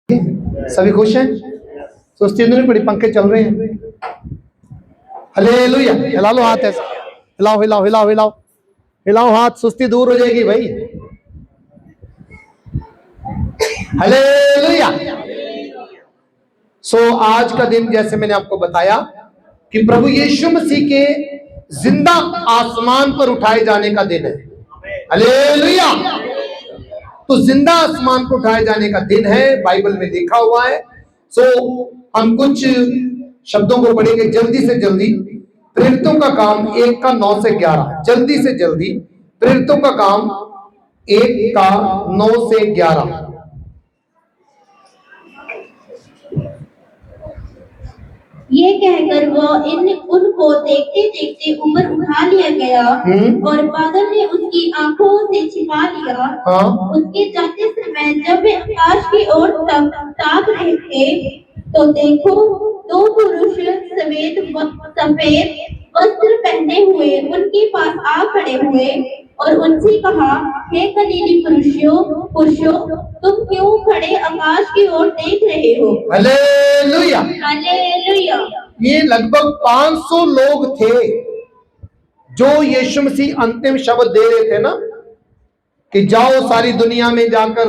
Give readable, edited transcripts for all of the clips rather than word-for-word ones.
सभी खुश हैं? सुस्ती नहीं पड़ी, पंखे चल रहे हैं। हालेलुया। हिला लो हाथ ऐसे, हिलाओ हिलाओ हिलाओ हिलाओ हिलाओ हाथ, सुस्ती दूर हो जाएगी भाई। हालेलुया। आज का दिन जैसे मैंने आपको बताया कि प्रभु यीशु मसीह के जिंदा आसमान पर उठाए जाने का दिन है। हालेलुया। तो जिंदा आसमान पर उठाए जाने का दिन है, बाइबल में लिखा हुआ है। हम कुछ शब्दों को पढ़ेंगे जल्दी से जल्दी। प्रेरितों का काम 1 का 9 से 11, जल्दी से जल्दी। प्रेरितों का काम 1 का 9 से 11। ये कहकर वह उनको देखते देखते ऊपर उठा लिया गया और बादल ने उसकी आंखों से छिपा लिया। उसके जाते समय जब वे आकाश की ओर ताक रहे थे तो देखो, 2 पुरुष सफेद वस्त्र पहने हुए उनके पास आ खड़े हुए और उनसे कहा, हे गलीली पुरुषों, तुम क्यों खड़े आकाश की ओर देख रहे हो? हालेलुया। हालेलुया। ये लगभग 500 लोग थे जो यीशु मसीह अंतिम शब्द दे रहे थे ना, कि जाओ सारी दुनिया में जाकर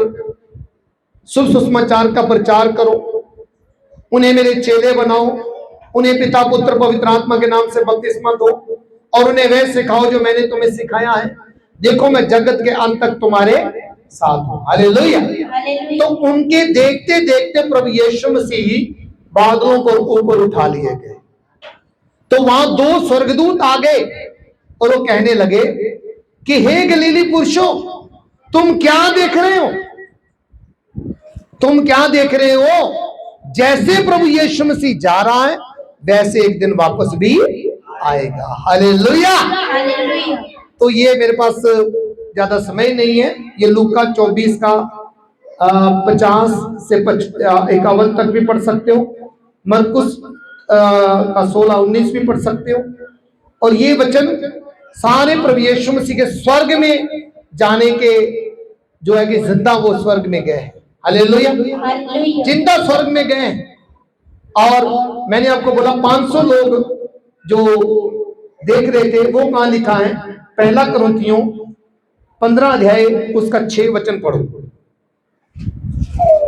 शुभ सुसमाचार का प्रचार करो, उन्हें मेरे चेले बनाओ, उन्हें पिता पुत्र पवित्र आत्मा के नाम से बपतिस्मा दो और उन्हें वह सिखाओ जो मैंने तुम्हें सिखाया है। देखो मैं जगत के अंत तक तुम्हारे साथ हूं। हालेलुया। तो उनके देखते देखते प्रभु यीशु मसीह बादलों को ऊपर उठा लिए गए। तो वहां 2 स्वर्गदूत आ गए और वो कहने लगे कि हे गलीली पुरुषों, तुम क्या देख रहे हो? तुम क्या देख रहे हो? जैसे प्रभु यीशु मसीह जा रहा है वैसे एक दिन वापस भी आएगा। हालेलुया। तो ये मेरे पास ज्यादा समय नहीं है, ये लूका 24 का 50 से 51 तक भी पढ़ सकते हो, मरकुस का 16-19 भी पढ़ सकते हो। और ये वचन सारे प्रभु यीशु मसीह के स्वर्ग में जाने के जो है कि जिंदा वो स्वर्ग में गए। हालेलुया। जिंदा स्वर्ग में गए। और मैंने आपको बोला 500 लोग जो देख रहे थे वो कहां लिखा है? 1 कुरिन्थियों 15 अध्याय उसका 6 वचन पढ़ो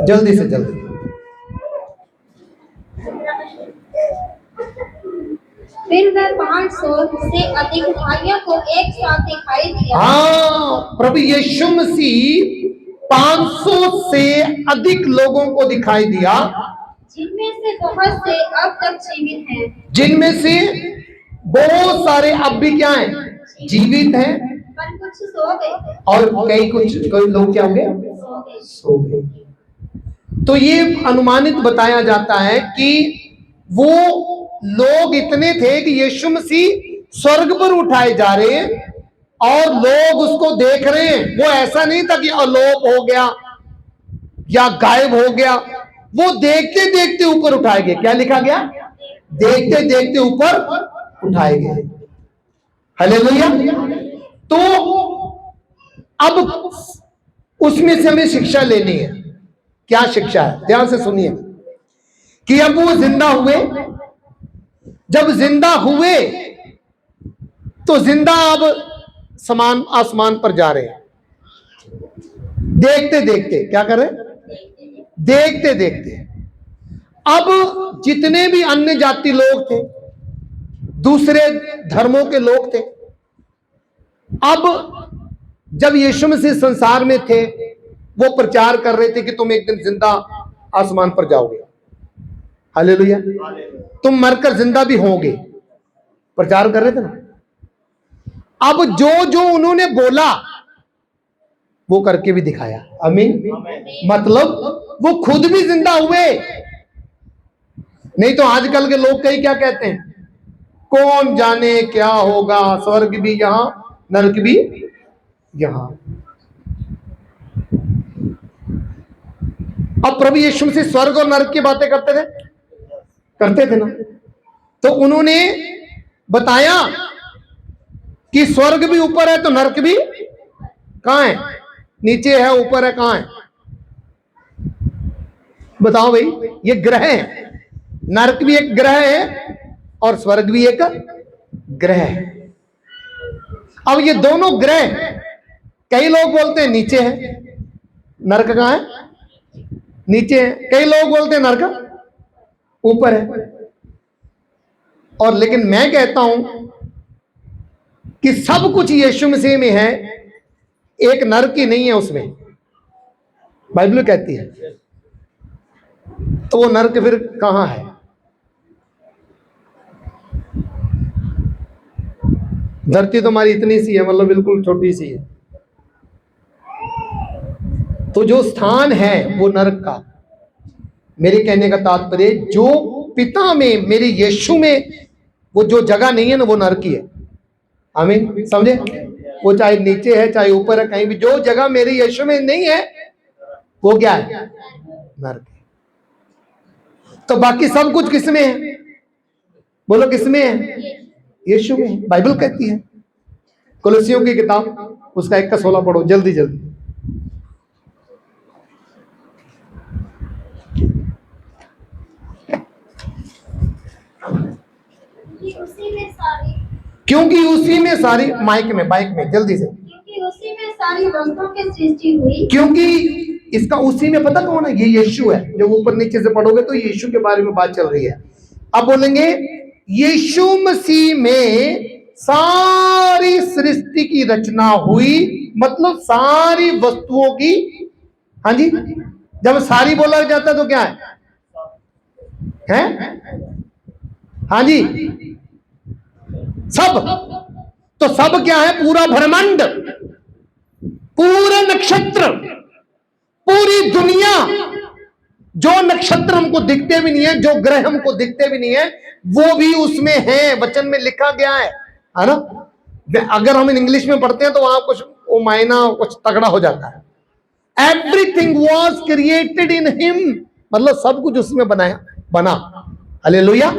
जल्दी से जल्दी। फिर वह 500 से अधिक भाइयों को एक साथ दिखाई दिया। हाँ, प्रभु यीशु मसीह 500 से अधिक लोगों को दिखाई दिया, जिनमें से बहुत से अब तक जीवित हैं। जिनमें से बहुत सारे अब भी क्या हैं? जीवित हैं, पर कुछ सो गए और कई लोग क्या हो गए? सो गए। तो ये अनुमानित बताया जाता है कि वो लोग इतने थे कि यीशु मसीह स्वर्ग पर उठाए जा रहे हैं और लोग उसको देख रहे हैं। वो ऐसा नहीं था कि अलोप हो गया या गायब हो गया, वो देखते देखते ऊपर उठाए गए। क्या लिखा गया? देखते देखते ऊपर उठाए गए। हालेलुया। तो अब उसमें से हमें शिक्षा लेनी है। क्या शिक्षा है? ध्यान से सुनिए कि अब वो जिंदा हुए, जब जिंदा हुए तो जिंदा अब समान आसमान पर जा रहे हैं। देखते देखते क्या कर रहे? देखते देखते। अब जितने भी अन्य जाति लोग थे, दूसरे धर्मों के लोग थे, अब जब यीशु मसीह संसार में थे वो प्रचार कर रहे थे कि तुम एक दिन जिंदा आसमान पर जाओगे। हालेलुया। तुम मरकर जिंदा भी होगे, प्रचार कर रहे थे ना। अब जो जो उन्होंने बोला वो करके भी दिखाया। आमीन। मतलब वो खुद भी जिंदा हुए। नहीं तो आजकल के लोग कई क्या कहते हैं? कौन जाने क्या होगा, स्वर्ग भी यहां नरक भी यहां। अब प्रभु यीशु मसीह स्वर्ग और नरक की बातें करते थे ना। तो उन्होंने बताया कि स्वर्ग भी ऊपर है तो नरक भी कहां है? नीचे है, ऊपर है, कहां है? बताओ भाई, ये ग्रह है, नरक भी एक ग्रह है और स्वर्ग भी एक ग्रह है। अब ये दोनों ग्रह, कई लोग बोलते हैं नीचे है, नरक कहां है? नीचे है। कई लोग बोलते हैं नरक ऊपर है। और लेकिन मैं कहता हूं कि सब कुछ यीशु मसीह में है, एक नरक ही नहीं है उसमें, बाइबल कहती है। तो वो नरक फिर कहां है? धरती तो हमारी इतनी सी है, मतलब बिल्कुल छोटी सी है। तो जो स्थान है वो नरक का। मेरे कहने का तात्पर्य, जो पिता में, मेरे यीशु में वो जो जगह नहीं है ना, वो नरक ही है। आमीन, समझे? वो चाहे नीचे है चाहे ऊपर है, कहीं भी जो जगह मेरे यीशु में नहीं है वो क्या है? नरक है। तो बाकी सब कुछ किसमें है? बोलो किसमें है? यीशु में। बाइबल कहती है, कुलुस्सियों की किताब उसका 1 का 16 पढ़ो जल्दी जल्दी। क्योंकि उसी में सारी, माइक में बाइक में जल्दी से, क्योंकि उसी में सारी वस्तुओं की सृष्टि हुई। क्योंकि इसका उसी में पता कौन है? ये यीशु है। जब ऊपर नीचे से पढ़ोगे तो यीशु के बारे में बात चल रही है। अब बोलेंगे यीशु मसीह में सारी सृष्टि की रचना हुई, मतलब सारी वस्तुओं की। हाँ जी, जब सारी बोला जाता है तो क्या है? हाँ जी, सब। तो सब क्या है? पूरा ब्रह्मांड, पूरे नक्षत्र, पूरी दुनिया। जो नक्षत्र हमको दिखते भी नहीं है, जो ग्रह हमको दिखते भी नहीं है, वो भी उसमें है। वचन में लिखा गया है ना? अगर हम इंग्लिश में पढ़ते हैं तो वहां कुछ वो मायना कुछ तगड़ा हो जाता है। Everything was created in him, मतलब सब कुछ उसमें बना। हालेलुया।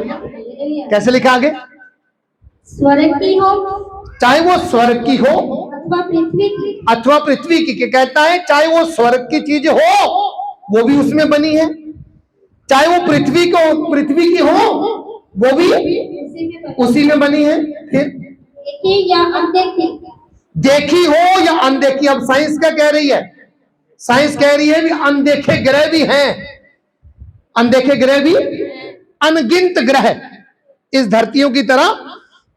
कैसे लिखा आगे? स्वर्ग की हो, चाहे वो स्वर्ग की हो अथवा पृथ्वी की। कहता है चाहे वो स्वर्ग की चीज हो, वो भी उसमें बनी है। चाहे वो पृथ्वी की हो, वो भी उसी में बनी है। फिर देखी या अनदेखी, देखी हो या अनदेखी। अब साइंस क्या कह रही है? साइंस कह रही है भी अनदेखे ग्रह भी हैं। अनदेखे ग्रह भी, अनगिनत ग्रह इस धरतियों की तरह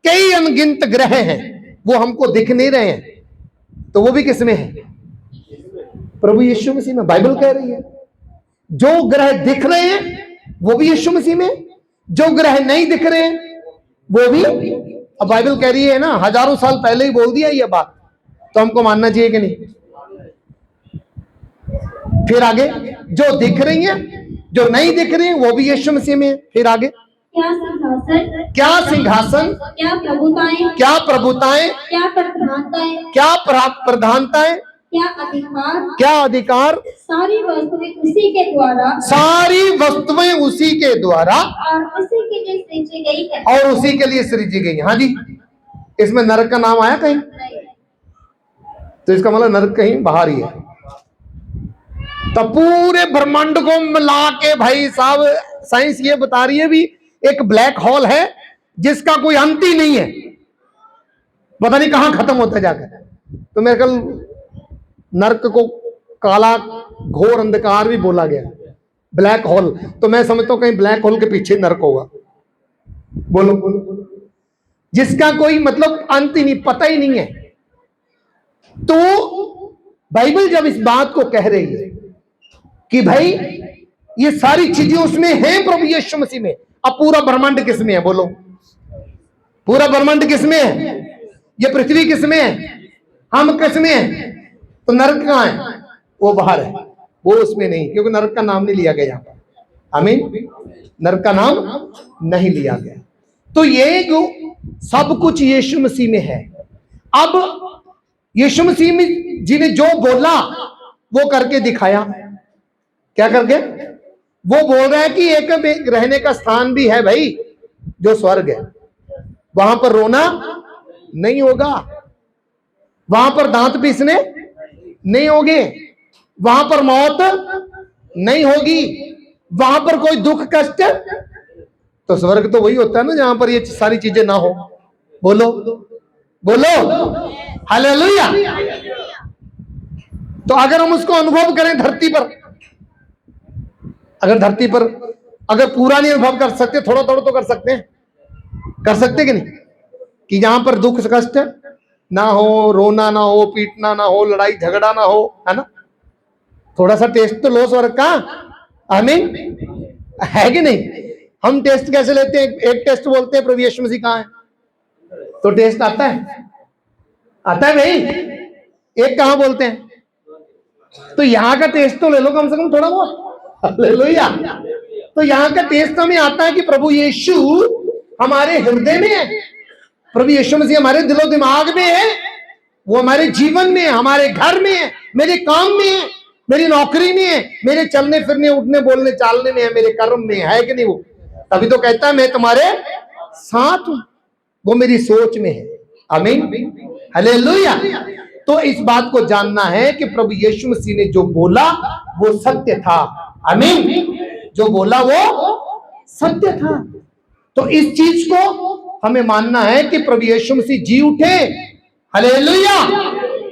कई अनगिनत ग्रह हैं, वो हमको दिख नहीं रहे हैं। तो वो भी किसमें है? प्रभु यीशु मसीह में। बाइबल कह रही है जो ग्रह दिख रहे हैं वो भी यीशु मसीह में, जो ग्रह नहीं दिख रहे हैं वो भी। अब बाइबल कह रही है ना, हजारों साल पहले ही बोल दिया ये बात, तो हमको मानना चाहिए कि नहीं? फिर आगे, जो दिख रही हैं, जो नहीं दिख रही हैं, वो भी यीशु मसीह में है। फिर आगे, क्या सिंहासन, क्या सिंहासन, क्या प्रभुताएं, क्या प्रभुताएं, क्या प्रधानताएं, क्या प्रधानताएं, क्या अधिकार, क्या अधिकार, सारी वस्तुएं उसी के द्वारा, सारी वस्तुएं उसी के द्वारा और उसी के लिए सृजी गई है, और उसी के लिए सृजी गई। हाँ जी, इसमें नरक का नाम आया कहीं? तो इसका मतलब नरक कहीं बाहर ही है। तो पूरे ब्रह्मांड को मिला के भाई साहब, साइंस ये बता रही है भी एक ब्लैक होल है जिसका कोई अंत ही नहीं है, पता नहीं कहां खत्म होता जाकर। तो मेरे कल नरक को काला घोर अंधकार भी बोला गया, ब्लैक होल। तो मैं समझता हूं कहीं ब्लैक होल के पीछे नरक होगा। बोलो, जिसका कोई मतलब अंत ही नहीं, पता ही नहीं है। तो बाइबल जब इस बात को कह रही है कि भाई ये सारी चीजें उसमें हैं प्रभु यीशु मसीह में, अब पूरा ब्रह्मांड किसमें है? बोलो, पूरा ब्रह्मांड किसमें है? ये पृथ्वी किसमें है? हम किसमें है? तो नरक कहां है? वो बाहर है, वो उसमें नहीं, क्योंकि नरक का नाम नहीं लिया गया यहां पर। आमीन, नरक का नाम नहीं लिया गया। तो ये जो सब कुछ यीशु मसीह में है। अब यीशु मसीह जी ने जो बोला वो करके दिखाया। क्या करके? वो बोल रहा है कि एक रहने का स्थान भी है भाई, जो स्वर्ग है। वहां पर रोना नहीं होगा, वहां पर दांत पीसने नहीं होंगे, वहां पर मौत नहीं होगी, वहां पर कोई दुख कष्ट, तो स्वर्ग तो वही होता है ना जहां पर ये सारी चीजें ना हो। बोलो बोलो हालेलुया। तो अगर हम उसको अनुभव करें धरती पर, अगर धरती पर अगर पूरा नहीं अनुभव कर सकते, थोड़ा थोड़ा तो कर सकते हैं, कर सकते कि नहीं, कि जहां पर दुख कष्ट ना हो, रोना ना हो, पीटना ना हो, लड़ाई झगड़ा ना हो, है ना, थोड़ा सा टेस्ट तो लो स्वर्ग का। आमीन है कि नहीं। हम टेस्ट कैसे लेते हैं, एक टेस्ट बोलते हैं प्रभु यीशु मसीह कहां है, तो टेस्ट आता है, आता है भाई। एक कहां बोलते हैं, तो यहां का टेस्ट तो ले लो कम से कम थोड़ा बहुत, हालेलुया। तो यहां का टेस्ट हमें आता है कि प्रभु यीशु हमारे हृदय में है, प्रभु यीशु मसीह हमारे दिलो दिमाग में है, वो हमारे जीवन में है, हमारे घर में है, मेरे काम में है, मेरी नौकरी में है, मेरे चलने फिरने उठने बोलने चालने में है, मेरे कर्म में है कि नहीं। वो तभी तो कहता है मैं तुम्हारे साथ हूं, वो मेरी सोच में है। आमीन हालेलुया। तो इस बात को जानना है कि प्रभु यीशु मसीह ने जो बोला वो सत्य था। आमीन, जो बोला वो सत्य था। तो इस चीज को हमें मानना है कि प्रभु यीशु मसीह जी उठे, हालेलुया।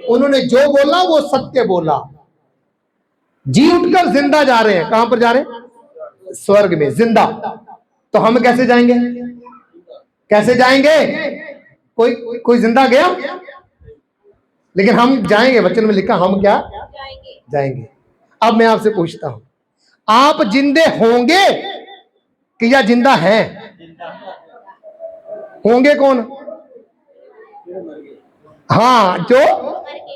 उन्होंने जो बोला वो सत्य बोला, जी उठकर जिंदा जा रहे हैं। कहां पर जा रहे हैं, स्वर्ग में जिंदा। तो हम कैसे जाएंगे, कैसे जाएंगे, कोई कोई जिंदा गया, लेकिन हम जाएंगे, वचन में लिखा हम क्या जाएंगे। अब मैं आपसे पूछता हूं, आप जिंदे होंगे कि या जिंदा हैं, होंगे कौन, हाँ जो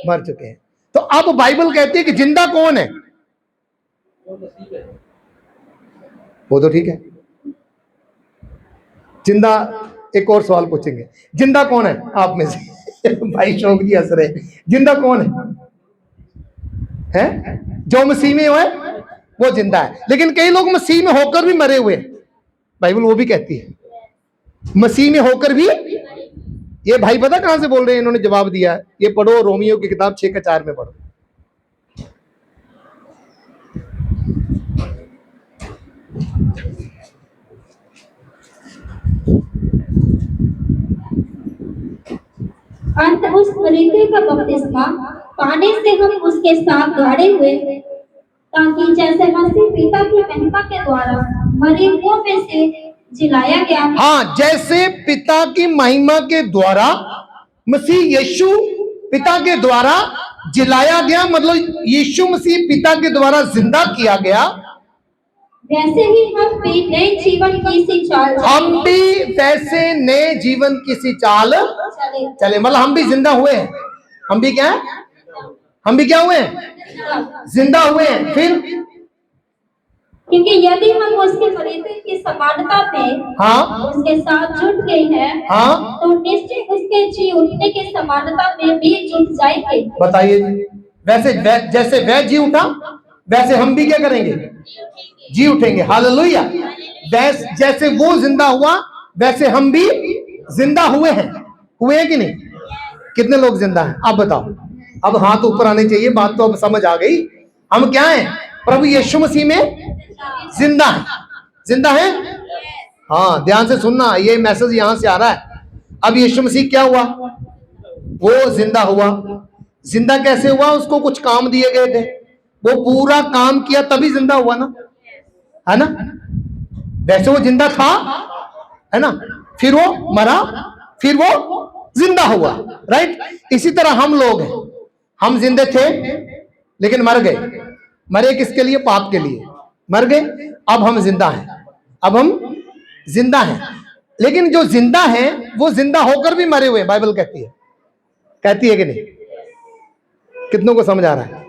मर चुके हैं। तो अब बाइबल कहती है कि जिंदा कौन है, वो तो ठीक है। जिंदा, एक और सवाल पूछेंगे, जिंदा कौन है आप में से भाई शौक जी हंस रहे, जिंदा कौन है? जो मसीह में है वो जिंदा है। लेकिन कई लोग मसीह में होकर भी मरे हुए हैं, बाइबल वो भी कहती है मसीह में होकर भी। ये भाई पता कहां से बोल रहे हैं, इन्होंने जवाब दिया है, ये पढ़ो रोमियो की किताब 6:4 में पढ़ो। अंत उस मृत्यु का बपतिस्मा पाने से हम उसके साथ गाड़े हुए, ताकि जैसे मसीह पिता की महिमा के द्वारा मरे हुओं में से जिलाया गया, हाँ, जैसे पिता की महिमा के द्वारा मसीह यीशु पिता के द्वारा जिलाया गया, मतलब यीशु मसीह पिता के द्वारा जिंदा किया गया, वैसे ही हम भी नए जीवन की सी चाल हम भी वैसे नए जीवन की सी चाल चले। मतलब हम भी जिंदा हुए हैं, हम भी क्या है, हम भी क्या हुए हैं, जिंदा हुए हैं। फिर क्योंकि यदि हम उसके मृत्यु की समानता में हाँ उसके साथ जुट गए हैं, हाँ, तो निश्चय उसके जी उठने की समानता में भी जुट जाएंगे। बताइए, जैसे वह जी उठा वैसे हम भी क्या करेंगे, जी उठेंगे। हालेलुया। जैसे वो जिंदा हुआ वैसे हम भी जिंदा हुए हैं, हुए हैं कि नहीं। कितने लोग जिंदा हैं आप बताओ, अब हाथ ऊपर आने चाहिए, बात तो अब समझ आ गई। हम क्या हैं, प्रभु यीशु मसीह में जिंदा है, जिंदा है। हाँ ध्यान से सुनना, ये मैसेज यहां से आ रहा है। अब यीशु मसीह क्या हुआ, वो जिंदा हुआ। जिंदा कैसे हुआ, उसको कुछ काम दिए गए थे, वो पूरा काम किया तभी जिंदा हुआ ना, है ना। वैसे वो जिंदा था, है ना, फिर वो मरा, फिर वो जिंदा हुआ, राइट। इसी तरह हम लोग हैं, हम जिंदे थे लेकिन मर गए। मरे किसके लिए, पाप के लिए मर गए। अब हम जिंदा हैं, अब हम जिंदा हैं। लेकिन जो जिंदा हैं वो जिंदा होकर भी मरे हुए हैं, बाइबल कहती है कि नहीं। कितनों को समझ आ रहा है,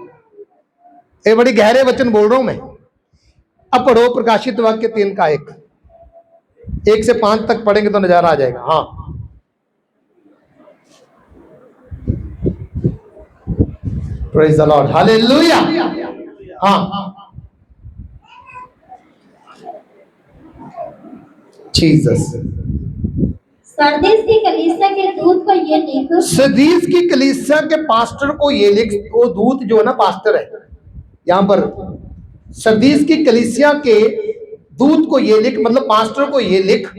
ये बड़ी गहरे वचन बोल रहा हूं मैं। अब पढ़ो प्रकाशित वाक्य 3:1 से 5 तक पढ़ेंगे तो नजारा आ जाएगा। हाँ प्रेज द लॉर्ड, हालेलुया। हाँ जीसस। सरदीस की कलीसिया के दूत को ये लिख, सरदीस की कलीसिया के पास्टर को ये लिख, वो दूत जो है ना पास्टर है यहाँ पर। सरदीस की कलीसिया के दूत को ये लिख, मतलब पास्टर को ये लिख,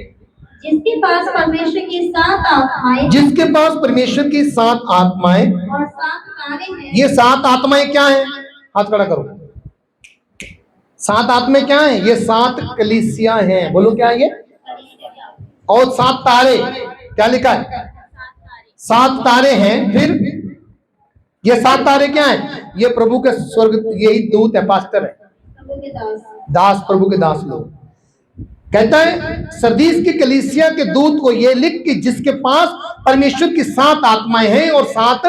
जिसके पास परमेश्वर की 7 आत्माएं, जिसके पास परमेश्वर की 7 आत्माएं और 7 तारे हैं। ये 7 आत्माएं क्या है? हाथ खड़ा करो। 7 आत्माएं क्या है? ये 7 कलीसिया हैं। बोलो क्या है ये? और 7 तारे, क्या लिखा है? 7 तारे हैं। फिर ये 7 तारे क्या है? ये प्रभु के स्वर्ग, यही दूत है, पास्टर है, प्रभु के दास, दास, प्रभु के दास लोग। कहता है सरदीस की कलीसिया के दूत को ये लिख कि जिसके पास परमेश्वर की 7 आत्माएं हैं और 7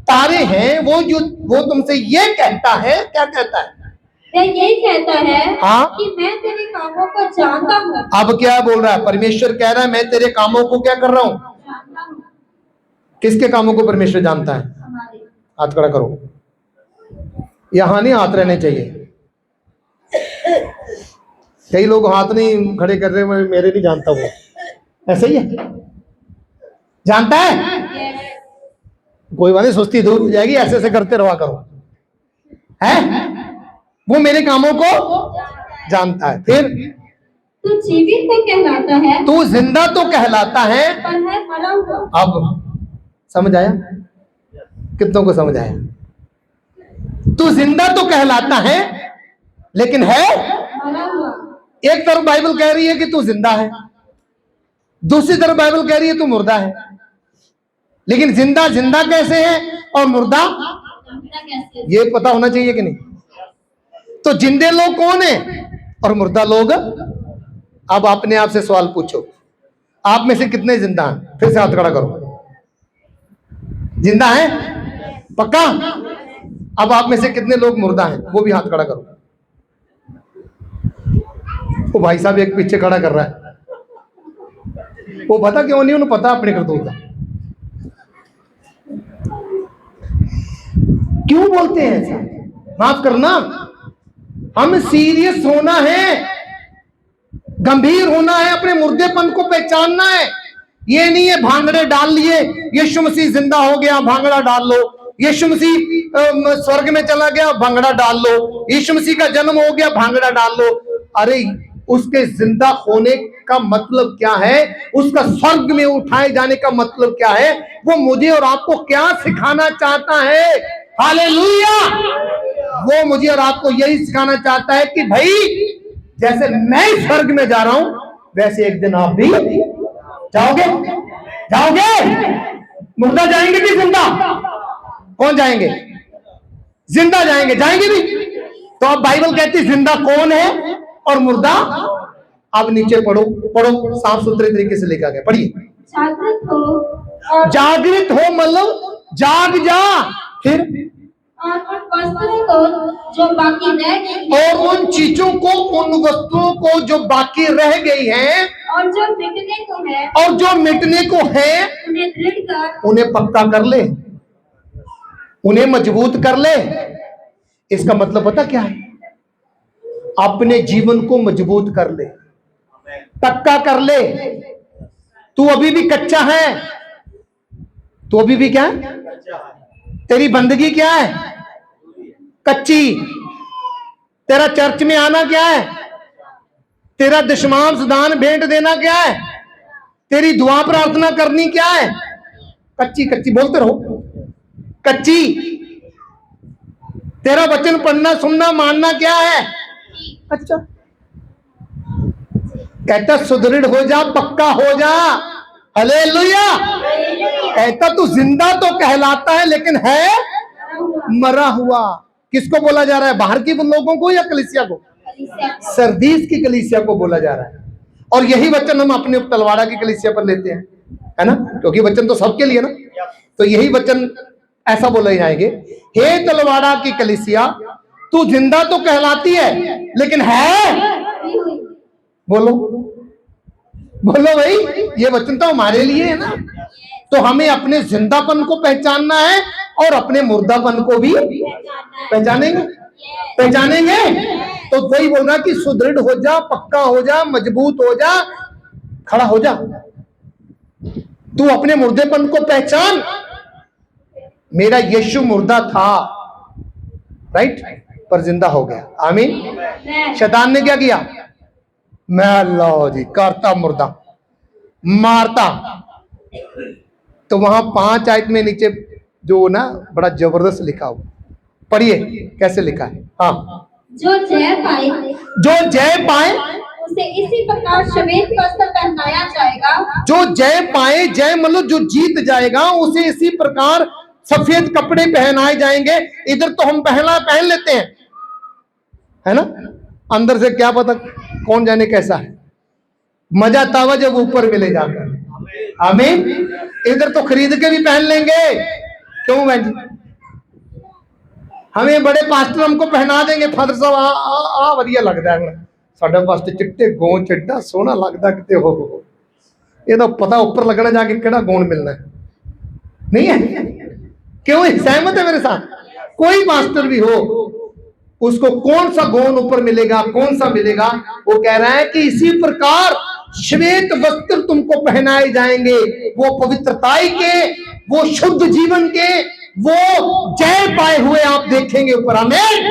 तारे हैं, वो तुमसे ये कहता है, क्या कहता है? वह ये कहता है हाँ? कि मैं तेरे कामों को जानता हूँ। अब क्या बोल रहा है? परमेश्वर कह रहा है मैं तेरे कामों को क्या कर रहा हूं? जानता हूँ। किसके कामों को परमेश्वर जानता है? हमारे। हाथ खड़ा करो। यहां नहीं हाथ रहने चाहिए। कई लोग हाथ नहीं खड़े कर रहे, मेरे नहीं जानता वो, ऐसा ही है। जानता है? कोई बात नहीं, सुस्ती दूर हो जाएगी, ऐसे ऐसे करते रहा करो, है? वो मेरे कामों को जानता है। फिर तू जीवित तो कहलाता है, तू जिंदा तो कहलाता है, पर है मरा हुआ। अब समझ आया? कितनों को समझ आया? तू जिंदा तो कहलाता है लेकिन है मरा हुआ। एक तरफ बाइबल कह रही है कि तू जिंदा है, दूसरी तरफ बाइबल कह रही है तू मुर्दा है। लेकिन जिंदा जिंदा कैसे है और मुर्दा ये पता होना चाहिए कि नहीं? तो जिंदे लोग कौन है और मुर्दा लोग? अब अपने आप से सवाल पूछो, आप में से कितने जिंदा हैं? फिर से हाथ खड़ा करो। जिंदा है? पक्का? अब आप में से कितने लोग मुर्दा हैं? वो भी हाथ खड़ा करो। वो भाई साहब एक पीछे खड़ा कर रहा है, वो पता क्यों नहीं? उन्हें पता अपने करतूत है। क्यों बोलते हैं ऐसा? माफ करना, हम सीरियस होना है, गंभीर होना है, अपने मुर्देपन को पहचानना है। ये नहीं है भांगड़े डाल लिए, यीशु मसीह जिंदा हो गया भांगड़ा डाल लो, यीशु मसीह स्वर्ग में चला गया भांगड़ा डाल लो, यीशु मसीह का जन्म हो गया भांगड़ा डाल लो। अरे उसके जिंदा होने का मतलब क्या है? उसका स्वर्ग में उठाए जाने का मतलब क्या है? वो मुझे और आपको क्या सिखाना चाहता है? हालेलुया! वो मुझे और आपको यही सिखाना चाहता है कि भाई जैसे मैं स्वर्ग में जा रहा हूं वैसे एक दिन आप भी जाओगे। जाओगे? मुर्दा जाएंगे कि जिंदा? कौन जाएंगे? जिंदा जाएंगे। जाएंगे भी तो अब बाइबल कहती है जिंदा कौन है और मुर्दा? अब नीचे पढ़ो, पढ़ो, साफ सुथरे तरीके से लेकर गए, पढ़िए। जागृत हो, जागृत हो मतलब जाग जा। फिर और उन वस्तुओं को जो बाकी रह गई हैं, और उन चीजों को, उन वस्तुओं को जो बाकी रह गई हैं और जो मिटने को है, और जो मिटने को है, उन्हें दृढ़ कर, उन्हें पक्का कर ले, उन्हें मजबूत कर ले। इसका मतलब पता क्या है? अपने जीवन को मजबूत कर ले, पक्का कर ले। तू अभी भी कच्चा है, तू अभी भी क्या है? तेरी बंदगी क्या है? कच्ची। तेरा चर्च में आना क्या है? तेरा दशमांश दान भेंट देना क्या है? तेरी दुआ प्रार्थना करनी क्या है? कच्ची कच्ची, बोलते रहो, कच्ची। तेरा वचन पढ़ना सुनना मानना क्या है? अच्छा। कहता सुदृढ़ हो जा, पक्का हो जा। हालेलुया! कहता तू जिंदा तो कहलाता है लेकिन है मरा हुआ। किसको बोला जा रहा है? बाहर के लोगों को या कलीसिया को? सरदीस की कलीसिया को बोला जा रहा है। और यही वचन हम अपने तलवाड़ा की कलीसिया पर लेते हैं, है ना? क्योंकि वचन तो सबके लिए ना, तो यही वचन ऐसा बोले जाएंगे, हे तलवाड़ा की कलीसिया, तू जिंदा तो कहलाती है लेकिन है, बोलो बोलो भाई, ये वचन तो हमारे लिए है ना। तो हमें अपने जिंदापन को पहचानना है और अपने मुर्दापन को भी पहचानेंगे। पहचानेंगे तो वही बोल रहा कि सुदृढ़ हो जा, पक्का हो जा, मजबूत हो जा, खड़ा हो जा। तू अपने मुर्देपन को पहचान। मेरा यीशु मुर्दा था, राइट, पर जिंदा हो गया। आमीन। शैतान ने क्या किया? मैं लो जी करता मुर्दा मारता। तो वहां 5 आयत में नीचे जो ना बड़ा जबरदस्त लिखा हुआ, पढ़िए कैसे लिखा है। हाँ, जो जय पाए जो जय पाए उसे इसी प्रकार श्वेत वस्त्र पहनाया जाएगा। जो जय पाए, जय मतलब जो जीत जाएगा उसे इसी प्रकार सफेद कपड़े पहनाए जाएंगे। इधर तो हम पहन लेते हैं, है ना, अंदर से क्या पता कौन जाने कैसा है। मजा तब है जब ऊपर मिले जाकर। आमीन। इधर तो खरीद के भी पहन लेंगे, क्यों भाई जी? हमें बड़े पास्टर हमको पहना देंगे, फादर साहब आ वधिया लगता है साडा पास्टर चिट्टे गों चिट्टा सोहना लगता किते हो। ये तो पता ऊपर लगना जाके केड़ा गुण मिलना है, नहीं है? क्यों सहमत है मेरे साथ? कोई मास्टर भी हो उसको कौन सा गुण ऊपर मिलेगा, कौन सा मिलेगा? वो कह रहा है कि इसी प्रकार श्वेत वस्त्र तुमको पहनाए जाएंगे, वो पवित्रताई के, वो शुद्ध जीवन के, वो जय पाए हुए आप देखेंगे ऊपर। आमीन,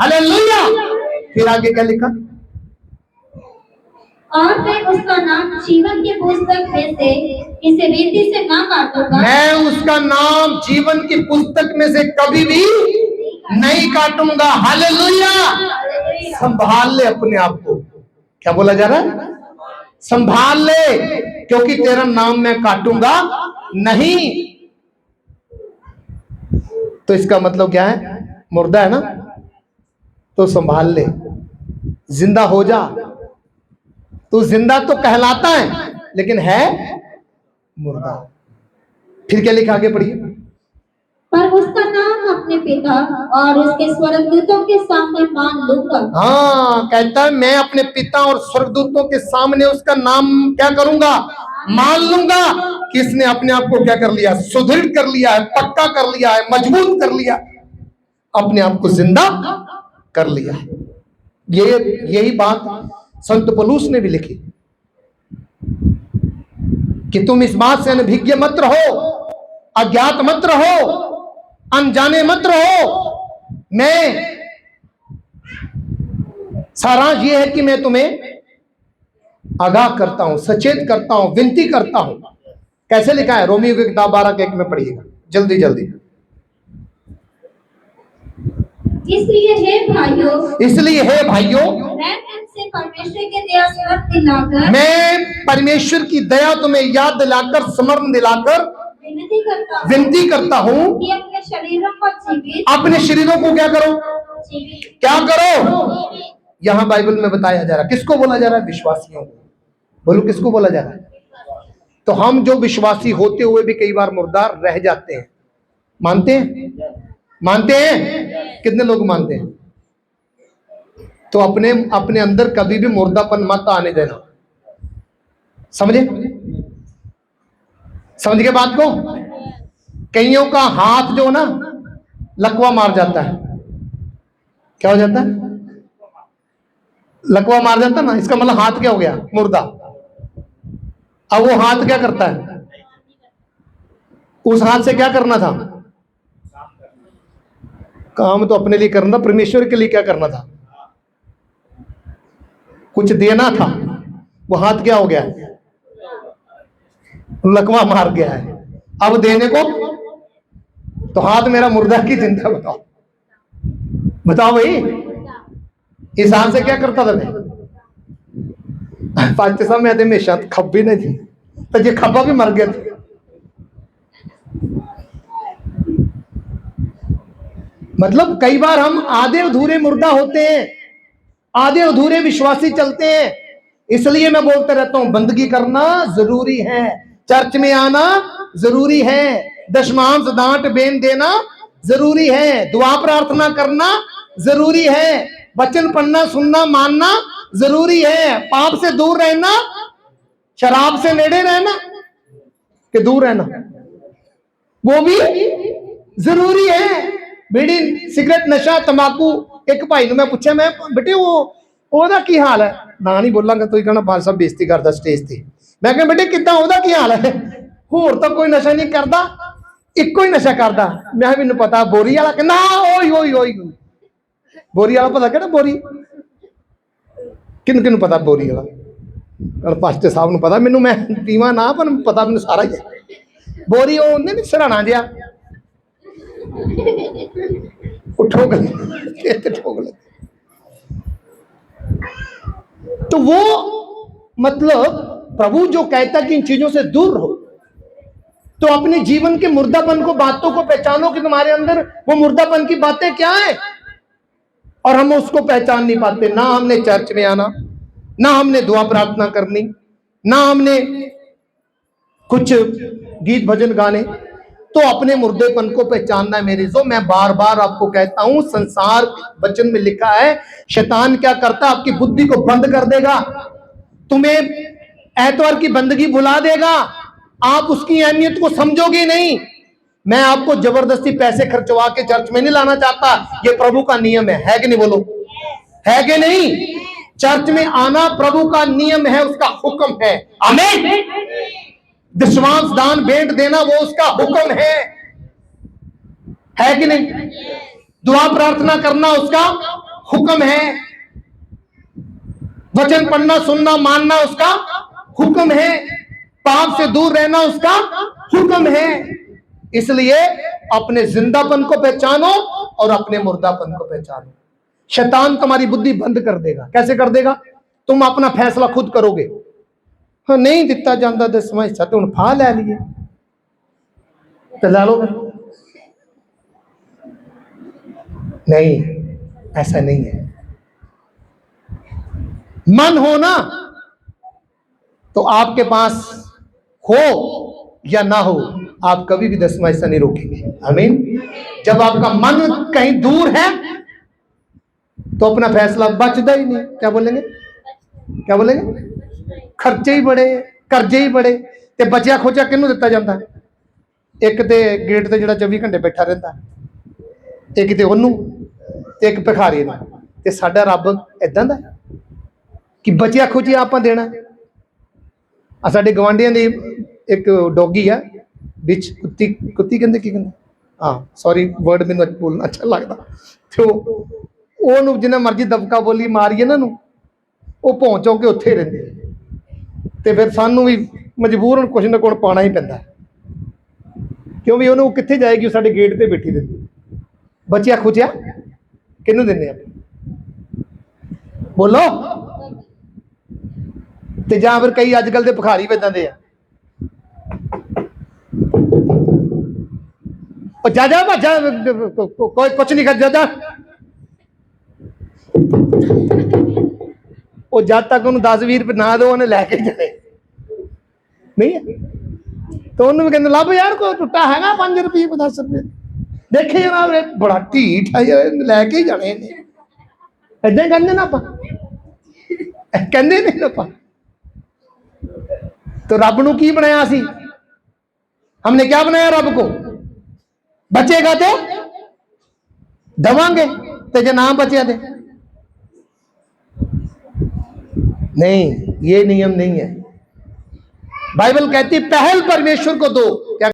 हालेलुया। फिर आगे क्या लिखा? और मैं उसका नाम जीवन की पुस्तक में से इसे रीति से ना काटूंगा। मैं उसका नाम जीवन की पुस्तक में से कभी भी नहीं काटूंगा। हालेलुया। संभाल ले अपने आप को। क्या बोला जा रहा है? संभाल ले, क्योंकि तेरा नाम मैं काटूंगा नहीं। तो इसका मतलब क्या है? मुर्दा है ना, तो संभाल ले, जिंदा हो जा। तो जिंदा तो कहलाता है लेकिन है मुर्दा। फिर क्या लिखा, आगे पढ़िए। पर उसका नाम अपने पिता और उसके स्वर्गदूतों के सामने मान लूंगा। हाँ, कहता है मैं अपने पिता और स्वर्गदूतों के सामने उसका नाम क्या करूंगा? मान लूंगा। किसने अपने आप को क्या कर लिया? सुदृढ़ कर लिया है, पक्का कर लिया है, मजबूत कर लिया, अपने आप को जिंदा कर लिया। यही बात संत पौलुस ने भी लिखी कि तुम इस बात से अनभिज्ञ मत रहो, अज्ञात मत रहो, अनजाने मत रहो। मैं सारांश ये है कि मैं तुम्हें आगाह करता हूं, सचेत करता हूं, विनती करता हूं। कैसे लिखा है? रोमियो की किताब 12 के 1 में पढ़िएगा, जल्दी जल्दी। इसलिए हे भाइयों, मैं तुमसे परमेश्वर की दया स्मरण दिलाकर, मैं परमेश्वर की दया तुम्हें याद दिलाकर, स्मरण दिलाकर विनती करता हूं कि अपने शरीरों को जीवित, अपने शरीरों को क्या करो? क्या करो? जीवित। यहां बाइबल में बताया जा रहा है। किसको बोला जा रहा है? विश्वासियों को। बोलो, किसको बोला जा रहा है? तो हम जो विश्वासी होते हुए भी कई बार मुर्दार रह जाते हैं। मानते हैं? मानते हैं? कितने लोग मानते हैं? तो अपने अपने अंदर कभी भी मुर्दापन मत आने देना। समझे? समझ के बात को? कईयों का हाथ जो ना लकवा मार जाता है। क्या हो जाता है? लकवा मार जाता ना, इसका मतलब हाथ क्या हो गया? मुर्दा। अब वो हाथ क्या करता है? उस हाथ से क्या करना था? काम तो अपने लिए करना, परमेश्वर के लिए क्या करना था? कुछ देना था। वो हाथ क्या हो गया? लकवा मार गया है। अब देने को तो हाथ मेरा मुर्दा की जिंदा। बताओ बताओ भाई, इस हाथ से क्या करता था मैं? पांच साहब मैं हमेशा खब्बी नहीं थी, तो ये खब्बा भी मर गया था। मतलब कई बार हम आधे अधूरे मुर्दा होते हैं, आधे अधूरे विश्वासी चलते हैं। इसलिए मैं बोलते रहता हूं, बंदगी करना जरूरी है, चर्च में आना जरूरी है, दशमांश डांट बेन देना जरूरी है, दुआ प्रार्थना करना जरूरी है, वचन पढ़ना सुनना मानना जरूरी है, पाप से दूर रहना, शराब से नेड़े रहना कि दूर रहना वो भी जरूरी है। बीड़ी सिगरेट नशा तंबाकू। एक भाई ने मैं पूछा, मैं बेटे ओदा की हाल है? ना नहीं बोलांगा तो कहना बाल साहब बेइज्जती करता स्टेज ते। मैं कहा बेटे कितना ओदा की हाल है? होर तो कोई नशा नहीं करता, इको ही नशा करता। मैं मैनू पता बोरी वाला कहना ओई ओई ओई बोरी वाला पता कहना बोरी किन किन पता बोरी वाला पास्टर साहब ਨੂੰ पता, मैनू मैं पीवा ना पर पता मैनू सारा ही है। बोरी वो होंगे नहीं सराना जिहा ठोक लगे, तो वो मतलब प्रभु जो कहता कि इन चीजों से दूर रहो, तो अपने जीवन के मुर्दापन को, बातों को पहचानो कि तुम्हारे अंदर वो मुर्दापन की बातें क्या है, और हम उसको पहचान नहीं पाते। ना हमने चर्च में आना, ना हमने दुआ प्रार्थना करनी, ना हमने कुछ गीत भजन गाने, तो अपने मुर्देपन को पहचानना है मेरे जो। मैं बार बार आपको कहता हूं, संसार वचन में लिखा है शैतान क्या करता है, आपकी बुद्धि को बंद कर देगा, तुम्हें एतवार की बंदगी भुला देगा, आप उसकी अहमियत को समझोगे नहीं। मैं आपको जबरदस्ती पैसे खर्चवा के चर्च में नहीं लाना चाहता, ये प्रभु का नियम है कि नहीं? बोलो, है कि नहीं? चर्च में आना प्रभु का नियम है, उसका हुक्म है। आमीन। दशमांश दान भेंट देना वो उसका हुक्म है कि नहीं? दुआ प्रार्थना करना उसका हुक्म है, वचन पढ़ना सुनना मानना उसका हुक्म है, पाप से दूर रहना उसका हुक्म है। इसलिए अपने जिंदापन को पहचानो और अपने मुर्दापन को पहचानो। शैतान तुम्हारी बुद्धि बंद कर देगा। कैसे कर देगा? तुम अपना फैसला खुद करोगे। हाँ, नहीं दिता जाता दसवां हिस्सा तो हुण फा लै लीए, तो ला लो। नहीं, ऐसा नहीं है। मन हो ना, तो आपके पास हो या ना हो, आप कभी भी दसवां हिस्सा नहीं रोकेंगे। आमीन। जब आपका मन कहीं दूर है तो अपना फैसला बचता ही नहीं। क्या बोलेंगे? क्या बोलेंगे? खर्चे ही बड़े, कर्जे ही बड़े, ते बचिया खोचा किनू दिता जाता है? एक ते गेट ते जिहड़ा 24 घंटे बैठा रहता, एक ते ओनू, एक भिखारी नूं। ते साडा रब इदां दा कि बचिया खोचिया आपां देना। साडे गवांढियां दी एक डॉगी है, बिच कुत्ती, कुत्ती कहंदे की कहंदे, हाँ सॉरी वर्ड मैनूं बोलना अच्छा लगदा, तो ओनू जिन्ना मर्जी दबका बोली मारीए ना नूं, वो भौं चौ के उत्थे रहिंदे, ते फिर सानू भी मजबूरन कुछ ना कुछ पाना ही पैंदा, क्यों भी उन्होंने कित्थे जाएगी, साडे गेट ते बैठी रहिंदी। बचिया खुचिया किनू दिंदे आप? बोलो। ते जां फिर कई अजकल दे भिखारी भी इदां दे आ, जा जा भाजा कोई कुछ नहीं कर, जा वो जब तक उन्होंने 10-20 रुपए ना दो उन्हें लैके जाने नहीं है। तो उन्होंने कहते लब यार कोई टुटा है 5 रुपये 10 रुपये, देखे जनाब बड़ा ढीठ है यार, लैके ही जाने इदा ही कहते ना आप, कहते नहीं आप। तो रब नूं की बनाया सी? हमने क्या बनाया रब को? बचेगा तो दवांगे, तो जो ना बचे दे नहीं, ये नियम नहीं है। बाइबल कहती पहल परमेश्वर को दो,